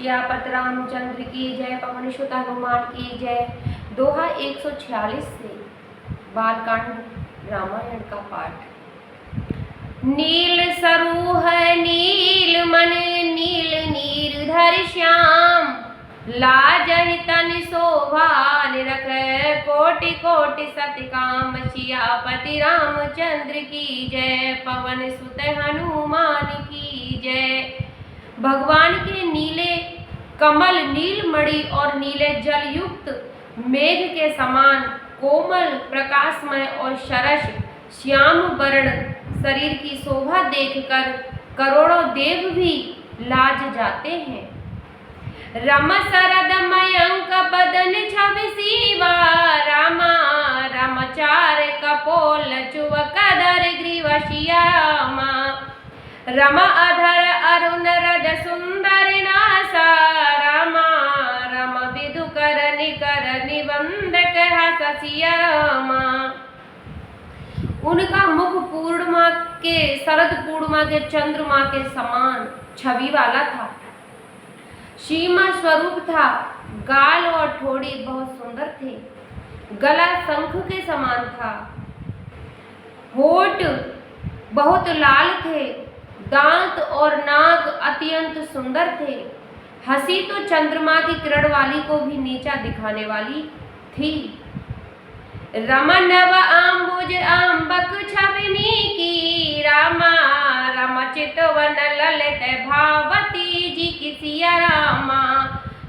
सियापत रामचंद्र की जय, पवन सुत हनुमान की जय। दोहा 146 से बालकांड रामायण का पाठ। नील सरु है नील मन, नील नीरधर श्याम, लाजहि तन शोभा निरख, कोटि कोटि सतकाम। सियापति रामचंद्र की जय, पवन सुत हनुमान की जय। भगवान के नीले कमल नीलमणि और नीले जल युक्त मेघ के समान कोमल प्रकाशमय और सरस श्याम वर्ण शरीर की शोभा देखकर करोड़ों देव भी लाज जाते हैं। रम शरद मयंक बदन छवि शिवा, रामा रमचार कपोल चुव कदर ग्रीव श्यामा। रम अधर अरुण रज सुंदर नासा, रामा रम विदु कर निकर निबंध कह सिया रामा। उनका मुख पूर्णिमा के शरद पूर्णिमा के चंद्रमा के समान छवि वाला था, सीमा स्वरूप था। गाल और ठोड़ी बहुत सुंदर थे, गला शंख के समान था, होठ बहुत लाल थे, दांत और नाक अत्यंत सुंदर थे। हंसी तो चंद्रमा की किरण वाली को भी नीचा दिखाने वाली थी। रमनव आम्बुज आम्बक छविनी की, रामा रम चितवन ललित भावती जी की सिया रामा।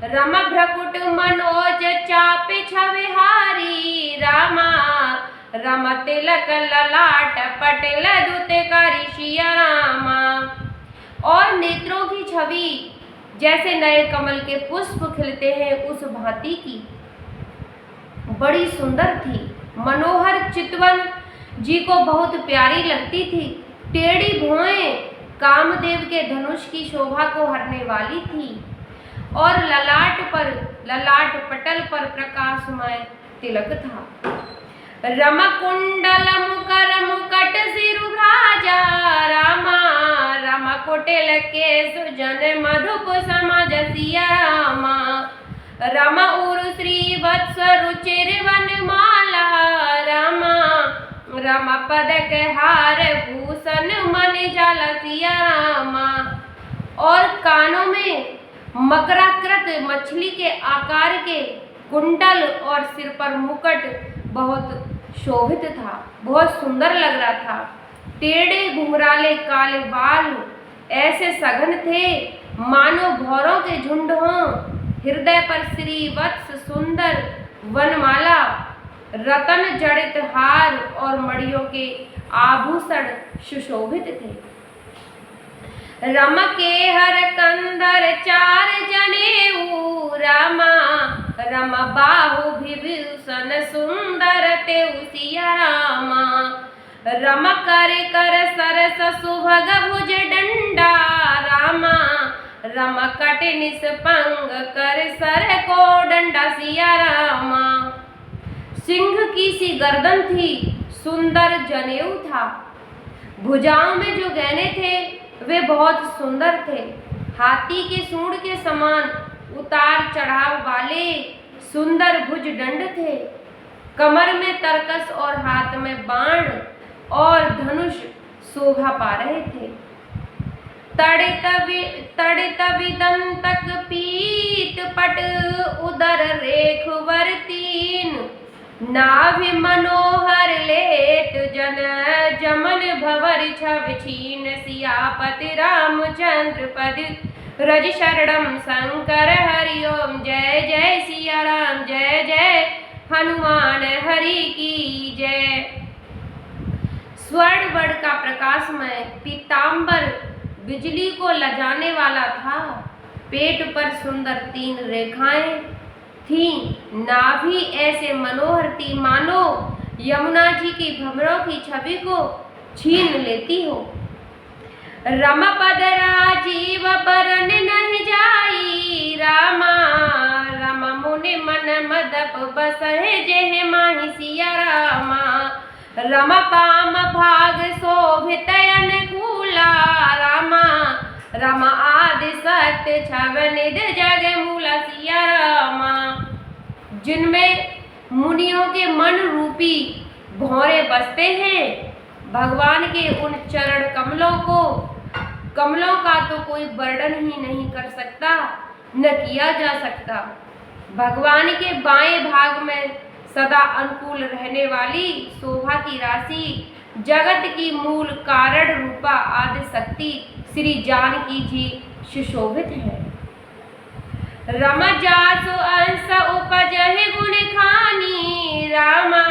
रम भ्रकुट मनोज चाप छविहारी, रामा रम तिलक ललाट पटेल दुत करी सिया रामा। और नेत्रों की छवि जैसे नए कमल के पुष्प खिलते हैं उस भांति की बड़ी सुंदर थी। मनोहर चितवन जी को बहुत प्यारी लगती थी। टेढ़ी भुएं कामदेव के धनुष की शोभा को हरने वाली थी और ललाट पटल पर प्रकाशमय तिलक था। रम कुंडल मुकर मुकट सिरुभ्राजा, रामा रम कुटिल केश जन मधुप समज सिया रामा। रम उरु श्री वत्स रुचिर वनमाला, रामा रम पदक हार भूषण मन जल सिया रामा। और कानों में मकराकृत मछली के आकार के कुंडल और सिर पर मुकुट बहुत शोभित था, बहुत सुंदर लग रहा था। टेढ़े घुंघराले काले बाल ऐसे सघन थे मानो भौरों के झुंड हों। हृदय पर श्री वत्स सुंदर वनमाला, रतन जड़ित हार और मणियों के आभूषण सुशोभित थे। रम के हर कंधर चार जनेऊ, रामा रम बाहु विभूषण सुंदर तेऊ सिया रामा। रम कर कर सरस सुभग भुज डंडा, रामा रम कट निष्पंग कर सर को डंडा सिया रामा। सिंह की सी गर्दन थी, सुंदर जनेऊ था। भुजाओं में जो गहने थे वे बहुत सुंदर थे। हाथी के सूंड के समान उतार चढ़ाव वाले सुंदर भुज दंड थे। कमर में तरकस और हाथ में बाण और धनुष शोभा पा रहे थे। तड़ित विदंतक पीत पट उदर रेख वर तीन, नाभि मनोहर लेत जन जमन भवर छव छीन। सियापति रामचंद्र पद रज शरणम शंकर हरि ओम। जय जय सिया राम, जय जय हनुमान हरि की जय। स्वर्ण वर्ण का प्रकाशमय पीतांबर बिजली को लजाने वाला था। पेट पर सुंदर 3 रेखाएं थीं। नाभि ऐसे मनोहर थी मानो यमुना जी की भंवरों की छवि को छीन लेती हो। रम पद राजीव बरन नहीं जाई, रामा रम मुनि मन मदप बसहे जेह माही सिया रामा। रम पाम भाग शोभित अनुकूला, रामा रामा आदि सत्य छव निध जग मूल सिया रामा। जिनमें मुनियों के मन रूपी भौरे बसते हैं, भगवान के उन चरण कमलों का तो कोई वर्णन ही नहीं कर सकता, न किया जा सकता। भगवान के बाएं भाग में सदा अनुकूल रहने वाली शोभा की राशि, जगत की मूल कारण रूपा आदि शक्ति श्री जानकी जी सुशोभित है। रमा जासु अंश उपजहि गुण खानी रामा,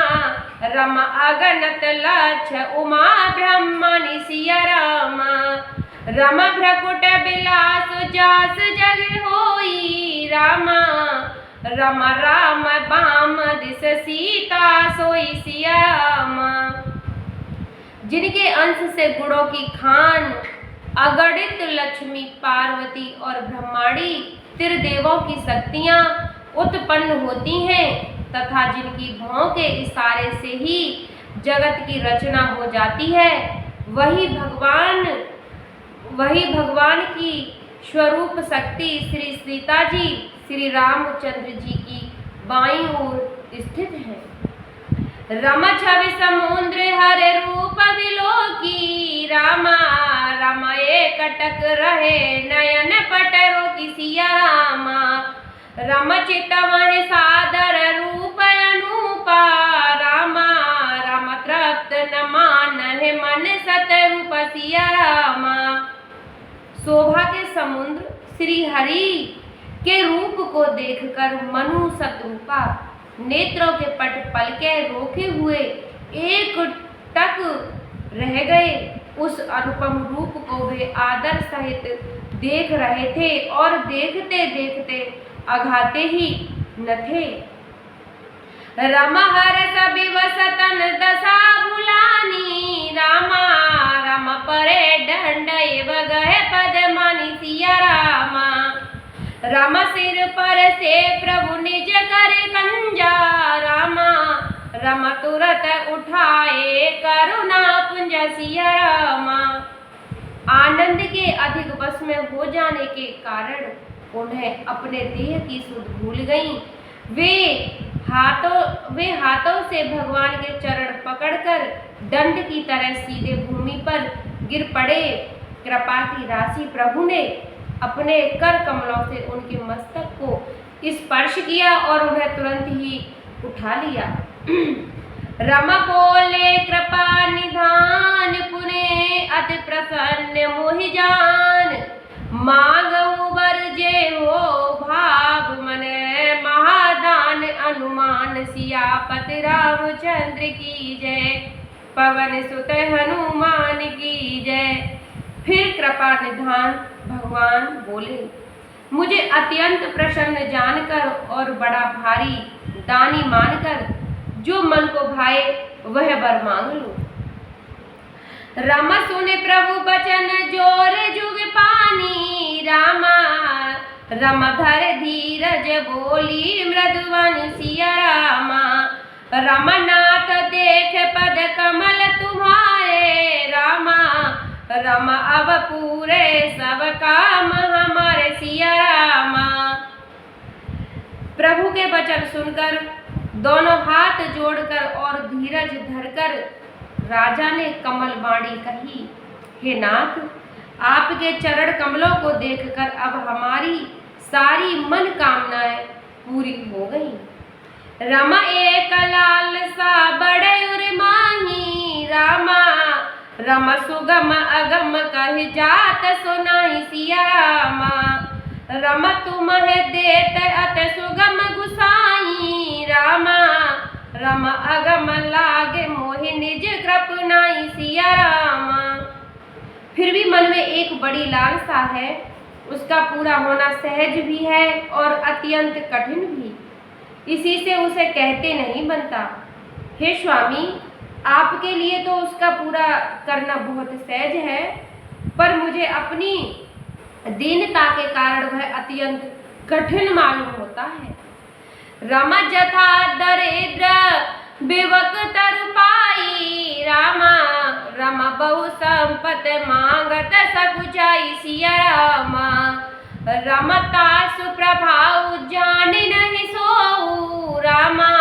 रमा अगणत लक्ष उमा ब्रह्मणि सिया रामा। रमा भ्रकुट बिलास जास जग होई रामा, रमा राम बाम दिस सीता सोई सिया रामा। जिनके अंश से गुणों की खान अगणित लक्ष्मी पार्वती और ब्रह्मांडी त्रिदेवों की शक्तियां उत्पन्न होती हैं, तथा जिनकी भौं के इशारे से ही जगत की रचना हो जाती है, वही भगवान की स्वरूप शक्ति श्री सीता जी श्री रामचंद्र जी की बाईं ओर स्थित है। रमा छवि समुद्र हरे रूप विलोकी रामा, रमा एकटक रहे नयन पटरो की सिया रामा। रमा चितवहि सादर रूप अनूपा रामा, रमा तृप्त न मानहि मन सतरूप सिया रामा। शोभा के समुद्र श्री हरि के रूप को देखकर मनु सतरूपा नेत्रों के पट पलके रोके हुए एक टक रह गए। उस अनुपम रूप को वे आदर सहित देख रहे थे और देखते देखते अघाते ही न थे। रमा हर्ष विवश तन दशा भुलानी रामा, रमा परे दंड एव गए पद मानी सिया रामा। रमा सिर पर से प्रभु निज कर कंजा रामा, रमा तुरत उठाए करुणा पुंज सिया रामा। आनंद के अधिक वश में हो जाने के कारण उन्हें अपने देह की सुध भूल गईं। वे हाथों से भगवान के चरण पकड़कर दंड की तरह सीधे भूमि पर गिर पड़े। कृपा की राशि प्रभु ने अपने कर कमलों से उनके मस्तक को स्पर्श किया और उन्हें तुरंत ही उठा लिया। रमा बोले कृपा निधान पुने अति प्रसन्न मोहि जान, मांगऊ वर जे हो भाव मन महादान अनुमान। सियापति रामचंद्र की जय, पवन सुत हनुमान की जय। फिर कृपा निधान भगवान बोले, मुझे अत्यंत प्रसन्न जानकर और बड़ा भारी दानी मानकर जो मन को भाए वह वर मांग लो। रमा सुने प्रभु बचन जोर जुग पानी रामा, रमा धर धीरज बोली मृदुवन सिया रामा। रमनाथ देख पद कमल तुम्हारे रामा, रमा अब पूरे सब काम हमारे सिया रामा। प्रभु के वचन सुनकर दोनों हाथ जोड़कर और धीरज धरकर राजा ने कमल वाणी कही, हे नाथ, आपके चरण कमलों को देखकर अब हमारी सारी मन कामनाएं पूरी हो गई। रमा एक लाल सा बड़े उर माही रामा, रमा सुगम अगम कहि जात सुनाई सिया रामा। रमा तुम्हें देत अत सुगम गुसाई रामा, रमा अगम लागे मोहि निज कृपनाई सिया रामा। फिर भी मन में एक बड़ी लालसा है, उसका पूरा होना सहज भी है और अत्यंत कठिन भी, इसी से उसे कहते नहीं बनता। हे स्वामी, आपके लिए तो उसका पूरा करना बहुत सहज है, पर मुझे अपनी दीनता के कारण वह अत्यंत कठिन मालूम होता है। रमा जथा दरिद्र बिवक तरु पाई रामा, रमा बहु संपत मांगत सकुचाई सिया रामा। रमता सुप्रभाव जान नहीं सोऊ रामा,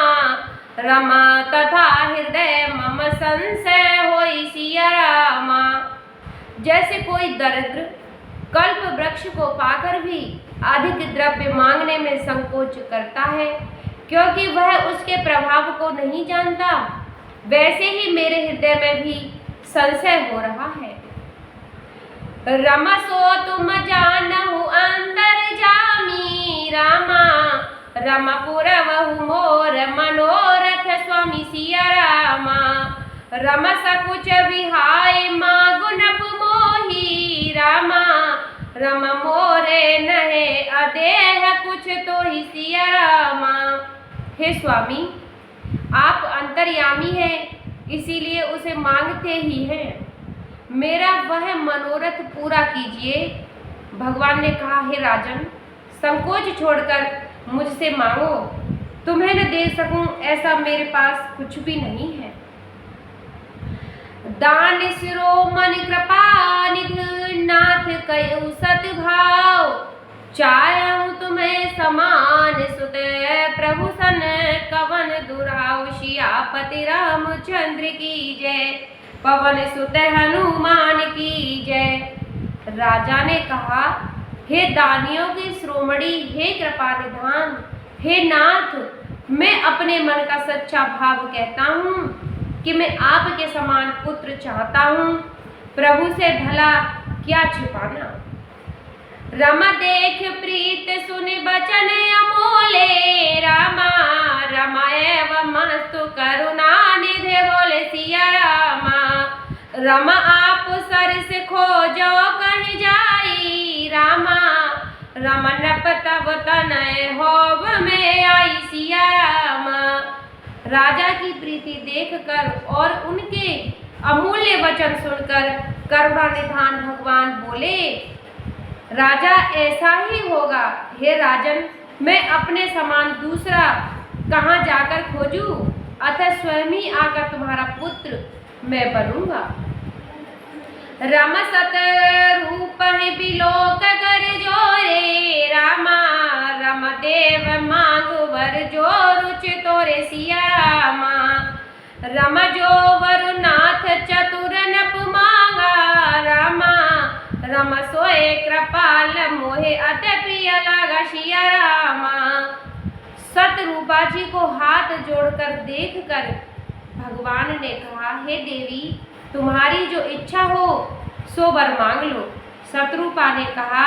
रमा तथा हृदय मम संशय होई सिया रामा। जैसे कोई दरिद्र कल्प वृक्ष को पाकर भी अधिक द्रव्य मांगने में संकोच करता है, क्योंकि वह उसके प्रभाव को नहीं जानता, वैसे ही मेरे हृदय में भी संशय हो रहा है। रमसो तुम जानहु अंतर जामी रामा, रमपुरवहु मोर मनोरथ स्वामी सिया रामा। रमस कुछ विहाय मागुनप मोही रामा, रम मोरे नहे अदेह कुछ तो ही सिया रामा। हे स्वामी, आप अंतर्यामी हैं, इसीलिए उसे मांगते ही हैं। मेरा वह मनोरथ पूरा कीजिए। भगवान ने कहा, हे राजन, संकोच छोड़कर मुझसे मांगो। तुम्हें न दे सकूं ऐसा मेरे पास कुछ भी नहीं है। दान शिरोमणि कृपा निधि नाथ कयु सतभाव, चाहूं तुम्हें समान सुत प्रभु सन कवन दुराव। सियापति रामचंद्र की जय, पवन सुत हनुमान की जय। राजा ने कहा, हे दानियों के श्रोमणी, हे कृपा निधान, हे नाथ, मैं अपने मन का सच्चा भाव कहता हूँ कि मैं आपके समान पुत्र चाहता हूँ। प्रभु से भला क्या छिपाना। रम देख प्रीत सुन बचन अमोले रामा, रमा एवं मस्तु करुणा निधि बोले सिया रामा। रमा आप सर से खोजो कहीं जाई रामा, रमन तब तनय होव में आई सिया रामा। राजा की प्रीति देखकर और उनके अमूल्य वचन सुनकर करुणा निधान भगवान बोले, राजा ऐसा ही होगा। हे राजन, मैं अपने समान दूसरा कहाँ जाकर खोजूं, अतः स्वयं ही आकर तुम्हारा पुत्र मैं बनूंगा। रम सत रूप है बिलोक कर जोरे रामा, रम देव मांग वर जो रुच तोरे सिया रामा। रम जो वरुनाथ चतुर नप मांगा रामा, रम सोए कृपाल मोहे अति प्रिय लागा सिया रामा। सतरूपा जी को हाथ जोड़कर देखकर भगवान ने कहा, हे देवी, तुम्हारी जो इच्छा हो सो वर मांग लो। शत्रुपा ने कहा,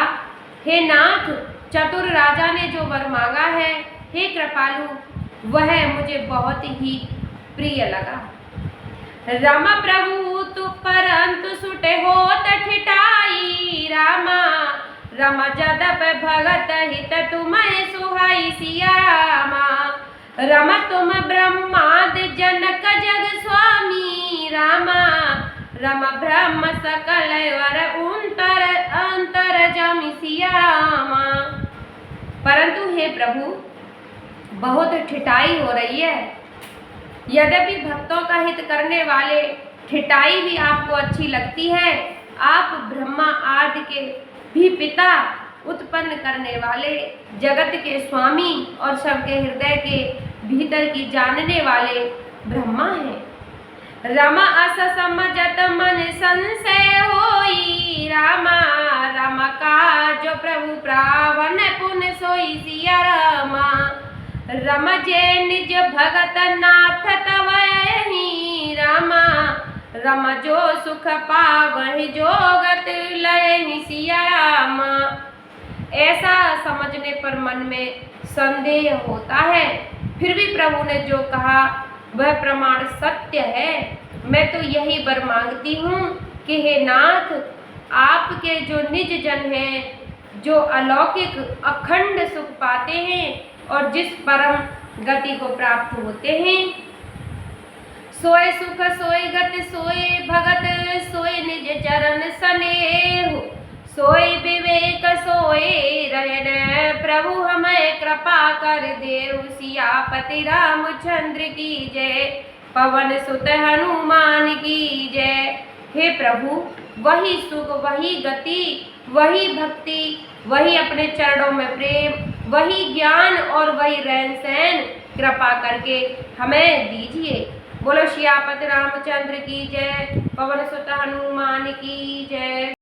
हे नाथ, चतुर राजा ने जो वर मांगा है, हे कृपालु, वह मुझे बहुत ही प्रिय लगा। रम प्रभु तु परंतु सुटे होत ठिठाई रामा, रम जदप भगत हित तुम्हें सुहाई सिया रामा। रम तुम ब्रह्माद जनक जग स्वामी रामा, रम ब्रह्म सकल वर अंतर अंतर जामी सिया रामा। परंतु हे प्रभु, बहुत ठिठाई हो रही है। यद्यपि भक्तों का हित करने वाले ठिठाई भी आपको अच्छी लगती है, आप ब्रह्मा आदि के भी पिता, उत्पन्न करने वाले, जगत के स्वामी और सबके हृदय के भीतर की जानने वाले ब्रह्मा हैं। रमा अस समझत मन संशय होई रामा, रमा का जो प्रभु प्रावन पुण्य सोई सिया रामा। रम जे निज भगत नाथ तवहि रामा, रम जो सुख पावहि जोगत लयहि सिया रामा। ऐसा समझने पर मन में संदेह होता है, फिर भी प्रभु ने जो कहा वह प्रमाण सत्य है। मैं तो यही वर मांगती हूँ कि हे नाथ, आपके जो निज जन हैं, जो अलौकिक अखंड सुख पाते हैं और जिस परम गति को प्राप्त होते हैं, सोए सुख सोए गति सोए भगत, सोए निज चरण स्नेह, सोए विवेक सोए रहन प्रभु हमें कृपा कर दे सियापति रामचंद्र की जय, पवन सुत हनुमान की जय। हे प्रभु, वही सुख, वही गति, वही भक्ति, वही अपने चरणों में प्रेम, वही ज्ञान और वही रहन सहन कृपा करके हमें दीजिए। बोलो सियापति रामचंद्र की जय, पवन सुत हनुमान की जय।